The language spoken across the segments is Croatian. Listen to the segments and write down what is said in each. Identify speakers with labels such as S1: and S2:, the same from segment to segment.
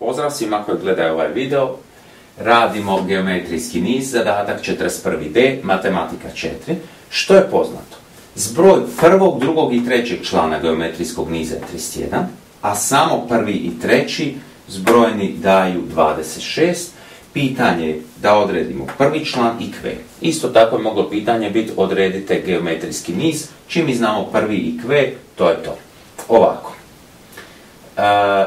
S1: Pozdrav svima koji gledaju ovaj video. Radimo geometrijski niz, zadatak 41D, matematika 4. Što je poznato? Zbroj prvog, drugog i trećeg člana geometrijskog niza je 31, a samo prvi i treći zbrojeni daju 26. Pitanje je da odredimo prvi član i kve. Isto tako je moglo pitanje biti odredite geometrijski niz. Čim mi znamo prvi i kve, to je to. Ovako.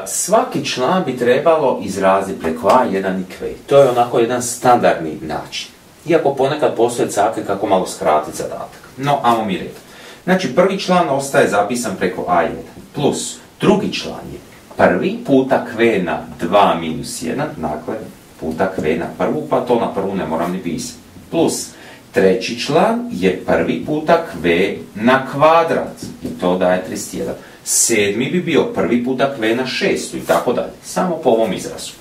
S1: Svaki član bi trebalo izraziti preko A1 i kve. To je onako jedan standardni način. Iako ponekad postoje cake kako malo skratiti zadatak. No, ajmo mi reći. Znači, prvi član ostaje zapisan preko A1. Plus, drugi član je prvi puta kve na 2 minus 1. Dakle, puta kve na prvu, pa to na prvu ne moram ni pisati. Plus, treći član je prvi puta kve na kvadrat. I to daje 31. Sedmi bi bio prvi puta kve na 6 i tako dalje. Samo po ovom izrazu.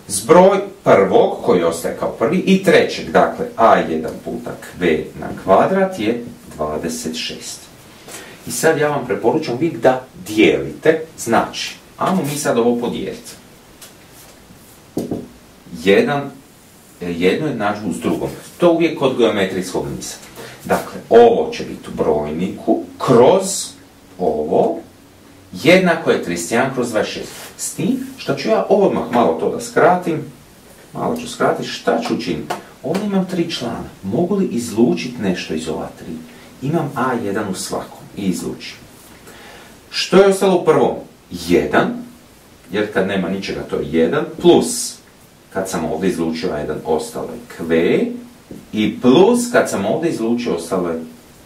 S1: Zbroj prvog, koji ostaje kao prvi, i trećeg, dakle A1 puta kve na kvadrat je 26. I sad ja vam preporučam vi da dijelite. Znači, ajmo mi sad ovo podijeliti. Jednu jednadžbu s drugom. To uvijek kod geometrijskog niza. Dakle, ovo će biti u brojniku kroz ovo jednako je 31 kroz 26. S tim što ću ja odmah malo to da skratim. Malo ću skratiti. Šta ću učiniti? Ovdje imam 3 člana. Mogu li izlučiti nešto iz ova 3? Imam A1 u svakom. I izlučim. Što je ostalo u prvom? 1. Jer kad nema ničega to je 1. Plus, kad sam ovdje izlučio A1, ostalo je kve. I plus, kad sam ovdje izlučio, ostalo je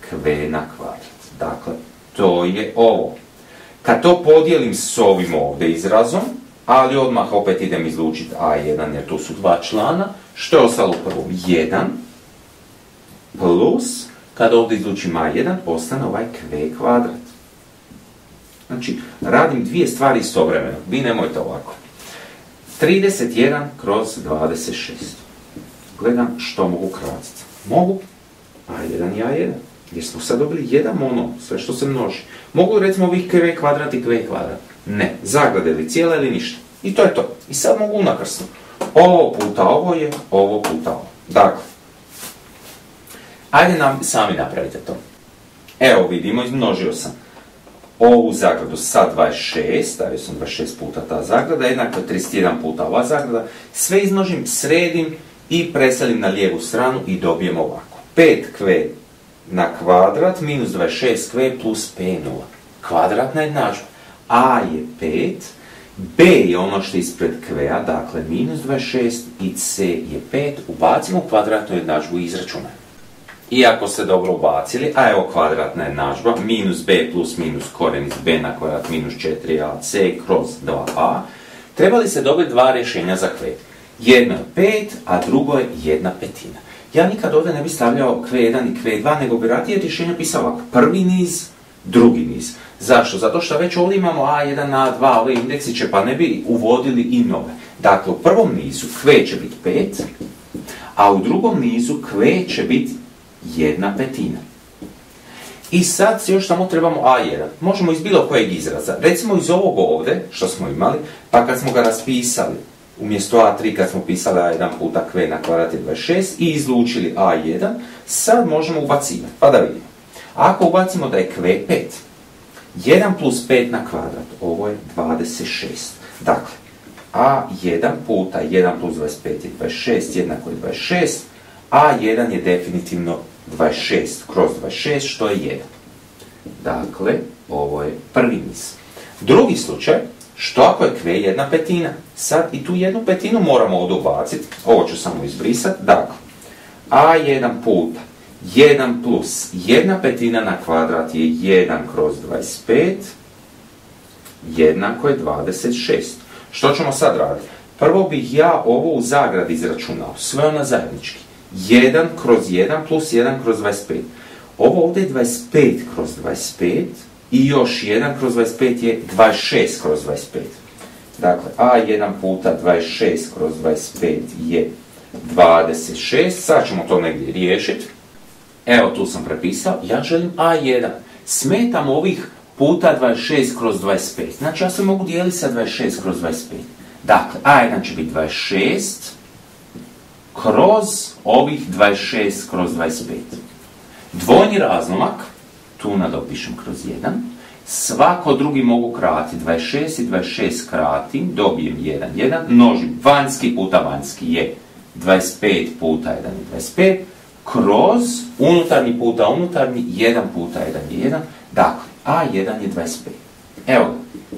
S1: kve na kvadrat. Dakle, to je ovo. Kad to podijelim s ovim ovdje izrazom, ali odmah opet idem izlučiti A1 jer tu su 2 člana, što je ostalo u prvom? 1 plus, kad ovdje izlučim A1, ostane ovaj kve kvadrat. Znači, radim dvije stvari istovremeno. Vi nemojte ovako. 31 kroz 26. Gledam što mogu kratiti. Mogu A1 i A1. Jer smo sad dobili jedan mono, sve što se množi. Mogu li recimo ovih kve kvadrat i kve kvadrat? Ne. Zagrade ili cijela ili ništa. I to je to. I sad mogu unakrsno. Ovo puta ovo je, ovo puta ovo. Dakle, ajde nam sami napravite to. Evo vidimo, izmnožio sam ovu zagradu sa 26, stavio sam 26 puta ta zagrada, jednako je 31 puta ova zagrada. Sve izmnožim, sredim i preselim na lijevu stranu i dobijem ovako. 5 kve na kvadrat minus 26 kve plus P0. Kvadratna jednadžba. A je 5, B je ono što je ispred kvea, dakle minus 26 i C je 5. Ubacimo kvadratnu jednadžbu i izračunajmo. I ako ste dobro ubacili, a evo kvadratna jednadžba, minus B plus minus koren iz B na kvadrat minus 4AC kroz 2A, trebali se dobiti dva rješenja za kve. Jedno je 5, a drugo je 1/5. Ja nikad ovdje ne bi stavljao kve1 i kve2, nego bi radije rješenja pisao ovako. Prvi niz, drugi niz. Zašto? Zato što već ovdje imamo A1, A2, ove indeksiće, pa ne bi uvodili i nove. Dakle, u prvom nizu kve će biti 5, a u drugom nizu kve će biti 1/5. I sad još samo trebamo A1. Možemo iz bilo kojeg izraza. Recimo iz ovog ovdje, što smo imali, pa kad smo ga raspisali, umjesto A3 kad smo pisali A1 puta kve na kvadrat je 26 i izlučili A1, sad možemo ubacivati. Pa da vidimo. Ako ubacimo da je kve 5, 1 plus 5 na kvadrat, ovo je 26. Dakle, A1 puta 1 plus 25 je 26, jednako je 26, A1 je definitivno 26 kroz 26, što je 1. Dakle, ovo je prvi niz. Drugi slučaj, što ako je kve 1/5? Sad i tu 1/5 moramo ovdje ubaciti. Ovo ću samo izbrisati. Dakle, A1 puta 1 plus 1/5 na kvadrat je 1 kroz 25. Jednako je 26. Što ćemo sad raditi? Prvo bih ja ovo u zagradi izračunao. Sve ono zajednički. 1 kroz 1 plus 1 kroz 25. Ovo ovdje je 25 kroz 25. I još 1 kroz 25 je 26 kroz 25. Dakle, A1 puta 26 kroz 25 je 26. Sad ćemo to negdje riješiti. Evo, tu sam prepisao. Ja želim A1. Smetam ovih puta 26 kroz 25. Znači, ja se mogu dijeliti sa 26 kroz 25. Dakle, A1 će biti 26 kroz ovih 26 kroz 25. Dvojni razlomak, tu nadopišem kroz 1, svako drugi mogu kratiti, 26 i 26 kratim, dobijem 1, 1, množim, vanjski puta vanjski je 25 puta 1 je 25, kroz unutarnji puta unutarnji, 1 puta 1 je 1, dakle, A1 je 25. Evo,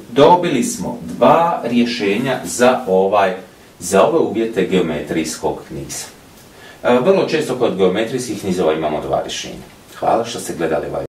S1: dobili smo dva rješenja za ove uvjete geometrijskog niza. Vrlo često kod geometrijskih nizova imamo dva rješenja. Hvala što ste gledali ovaj